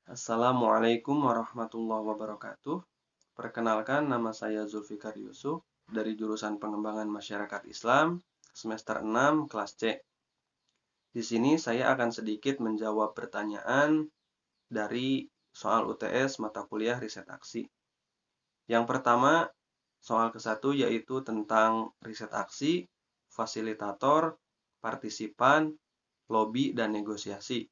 Assalamualaikum warahmatullahi wabarakatuh. Perkenalkan, nama saya Zulfikar Yusuf dari jurusan Pengembangan Masyarakat Islam semester 6 kelas C. Di sini saya akan sedikit menjawab pertanyaan dari soal UTS mata kuliah riset aksi. Yang pertama, soal ke-1 yaitu tentang riset aksi, fasilitator, partisipan, lobi, dan negosiasi.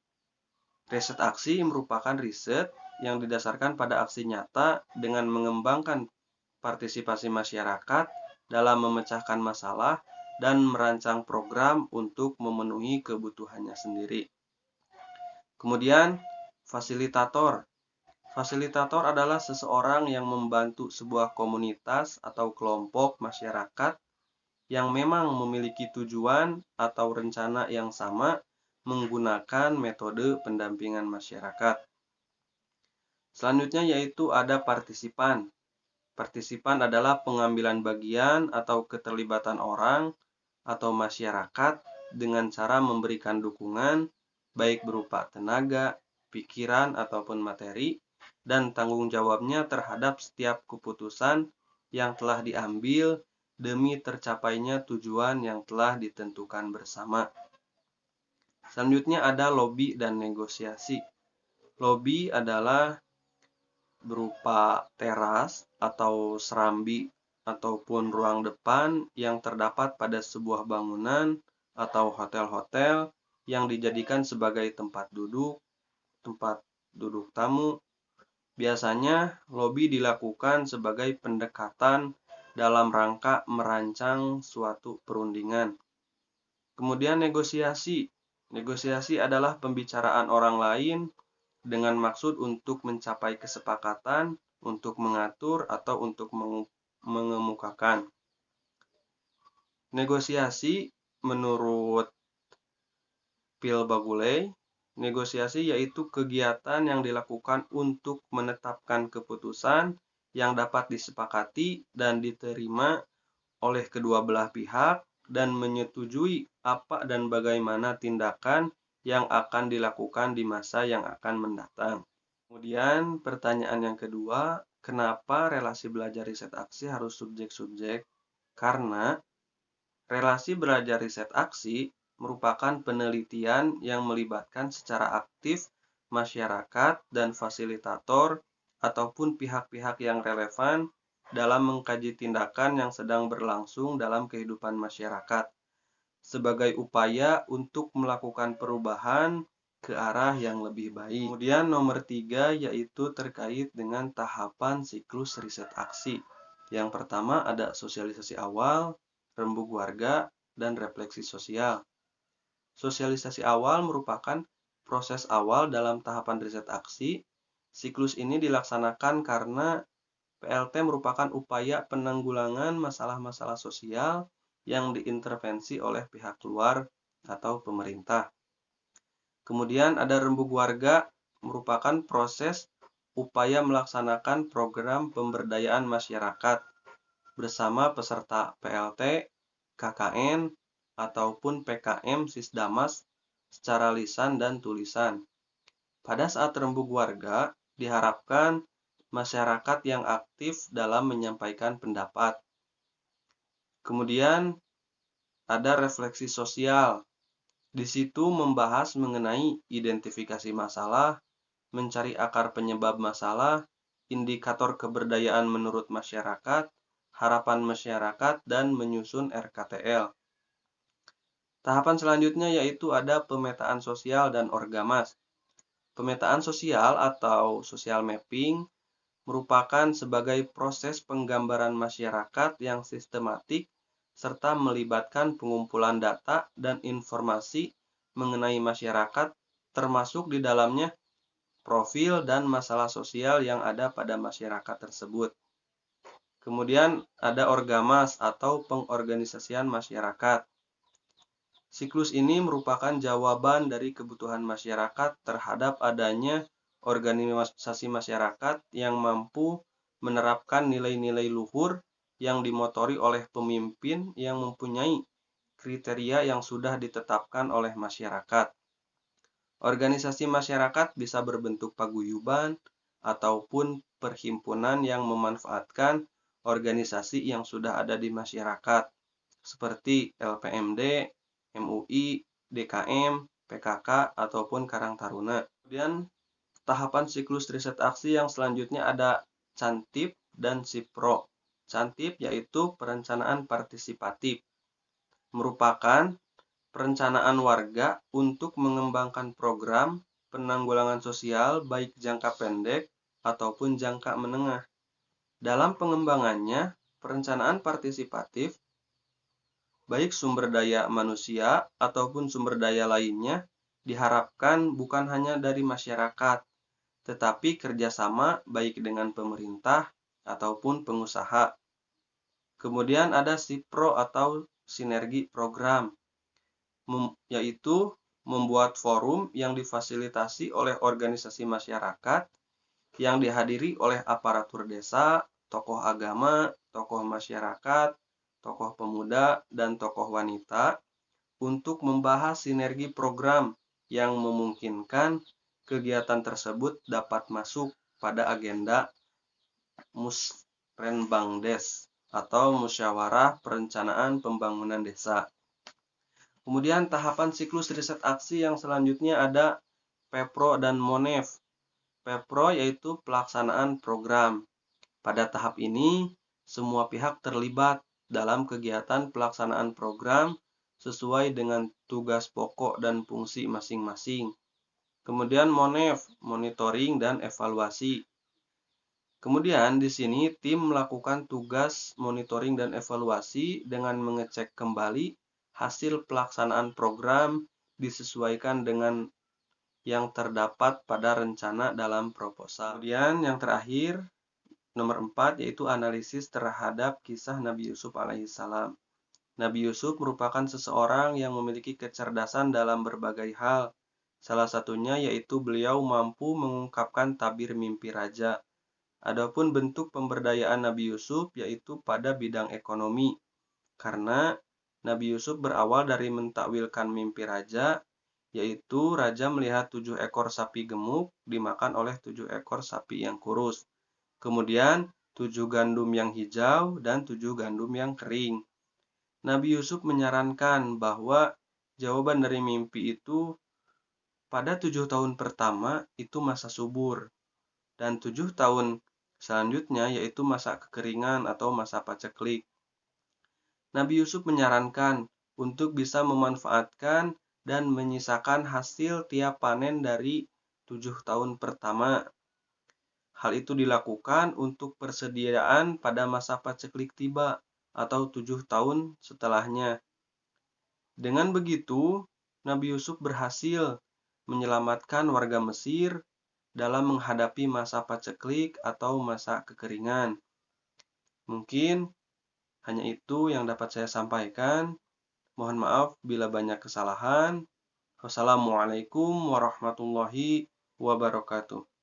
Riset aksi merupakan riset yang didasarkan pada aksi nyata dengan mengembangkan partisipasi masyarakat dalam memecahkan masalah dan merancang program untuk memenuhi kebutuhannya sendiri. Kemudian, fasilitator. Fasilitator adalah seseorang yang membantu sebuah komunitas atau kelompok masyarakat yang memang memiliki tujuan atau rencana yang sama menggunakan metode pendampingan masyarakat. Selanjutnya yaitu ada partisipan. Partisipan adalah pengambilan bagian atau keterlibatan orang atau masyarakat dengan cara memberikan dukungan baik berupa tenaga, pikiran, ataupun materi, dan tanggung jawabnya terhadap setiap keputusan yang telah diambil demi tercapainya tujuan yang telah ditentukan bersama. Selanjutnya ada lobi dan negosiasi. Lobi adalah berupa teras atau serambi ataupun ruang depan yang terdapat pada sebuah bangunan atau hotel-hotel yang dijadikan sebagai tempat duduk tamu. Biasanya lobi dilakukan sebagai pendekatan dalam rangka merancang suatu perundingan. Kemudian negosiasi. Negosiasi adalah pembicaraan orang lain dengan maksud untuk mencapai kesepakatan, untuk mengatur, atau untuk mengemukakan. Negosiasi menurut Phil Baguley, negosiasi yaitu kegiatan yang dilakukan untuk menetapkan keputusan yang dapat disepakati dan diterima oleh kedua belah pihak dan menyetujui apa dan bagaimana tindakan yang akan dilakukan di masa yang akan mendatang. Kemudian pertanyaan yang kedua, kenapa relasi belajar riset aksi harus subjek-subjek? Karena relasi belajar riset aksi merupakan penelitian yang melibatkan secara aktif masyarakat dan fasilitator ataupun pihak-pihak yang relevan dalam mengkaji tindakan yang sedang berlangsung dalam kehidupan masyarakat sebagai upaya untuk melakukan perubahan ke arah yang lebih baik. Kemudian nomor 3 yaitu terkait dengan tahapan siklus riset aksi. Yang pertama ada sosialisasi awal, rembuk warga, dan refleksi sosial. Sosialisasi awal merupakan proses awal dalam tahapan riset aksi. Siklus ini dilaksanakan karena PLT merupakan upaya penanggulangan masalah-masalah sosial yang diintervensi oleh pihak luar atau pemerintah. Kemudian ada rembuk warga, merupakan proses upaya melaksanakan program pemberdayaan masyarakat bersama peserta PLT, KKN, ataupun PKM Sisdamas secara lisan dan tulisan. Pada saat rembuk warga, diharapkan masyarakat yang aktif dalam menyampaikan pendapat. Kemudian ada refleksi sosial. Di situ membahas mengenai identifikasi masalah, mencari akar penyebab masalah, indikator keberdayaan menurut masyarakat, harapan masyarakat, dan menyusun RKTL. Tahapan selanjutnya yaitu ada pemetaan sosial dan orgamas. Pemetaan sosial atau social mapping merupakan sebagai proses penggambaran masyarakat yang sistematik serta melibatkan pengumpulan data dan informasi mengenai masyarakat termasuk di dalamnya profil dan masalah sosial yang ada pada masyarakat tersebut. Kemudian ada orgamas atau pengorganisasian masyarakat. Siklus ini merupakan jawaban dari kebutuhan masyarakat terhadap adanya organisasi masyarakat yang mampu menerapkan nilai-nilai luhur yang dimotori oleh pemimpin yang mempunyai kriteria yang sudah ditetapkan oleh masyarakat. Organisasi masyarakat bisa berbentuk paguyuban ataupun perhimpunan yang memanfaatkan organisasi yang sudah ada di masyarakat, seperti LPMD, MUI, DKM, PKK, ataupun Karang Taruna. Kemudian tahapan siklus riset aksi yang selanjutnya ada CANTIP dan SIPRO. CANTIP yaitu perencanaan partisipatif, merupakan perencanaan warga untuk mengembangkan program penanggulangan sosial baik jangka pendek ataupun jangka menengah. Dalam pengembangannya, perencanaan partisipatif, baik sumber daya manusia ataupun sumber daya lainnya, diharapkan bukan hanya dari masyarakat, tetapi kerjasama baik dengan pemerintah ataupun pengusaha. Kemudian ada SIPRO atau sinergi program, yaitu membuat forum yang difasilitasi oleh organisasi masyarakat yang dihadiri oleh aparatur desa, tokoh agama, tokoh masyarakat, tokoh pemuda, dan tokoh wanita untuk membahas sinergi program yang memungkinkan kegiatan tersebut dapat masuk pada agenda Musrenbangdes atau Musyawarah Perencanaan Pembangunan Desa. Kemudian tahapan siklus riset aksi yang selanjutnya ada PEPRO dan MONEF. PEPRO yaitu pelaksanaan program. Pada tahap ini, semua pihak terlibat dalam kegiatan pelaksanaan program sesuai dengan tugas pokok dan fungsi masing-masing. Kemudian MONEF, monitoring dan evaluasi. Kemudian di sini tim melakukan tugas monitoring dan evaluasi dengan mengecek kembali hasil pelaksanaan program disesuaikan dengan yang terdapat pada rencana dalam proposal. Kemudian yang terakhir, nomor 4, yaitu analisis terhadap kisah Nabi Yusuf alaihissalam. Nabi Yusuf merupakan seseorang yang memiliki kecerdasan dalam berbagai hal. Salah satunya yaitu beliau mampu mengungkapkan tabir mimpi raja. Adapun bentuk pemberdayaan Nabi Yusuf yaitu pada bidang ekonomi. Karena Nabi Yusuf berawal dari mentakwilkan mimpi raja, yaitu raja melihat 7 ekor sapi gemuk dimakan oleh 7 ekor sapi yang kurus. Kemudian 7 gandum yang hijau dan 7 gandum yang kering. Nabi Yusuf menyarankan bahwa jawaban dari mimpi itu pada 7 tahun pertama itu masa subur, dan 7 tahun selanjutnya yaitu masa kekeringan atau masa paceklik. Nabi Yusuf menyarankan untuk bisa memanfaatkan dan menyisakan hasil tiap panen dari 7 tahun pertama. Hal itu dilakukan untuk persediaan pada masa paceklik tiba atau 7 tahun setelahnya. Dengan begitu, Nabi Yusuf berhasil menyelamatkan warga Mesir dalam menghadapi masa paceklik atau masa kekeringan. Mungkin hanya itu yang dapat saya sampaikan. Mohon maaf bila banyak kesalahan. Wassalamualaikum warahmatullahi wabarakatuh.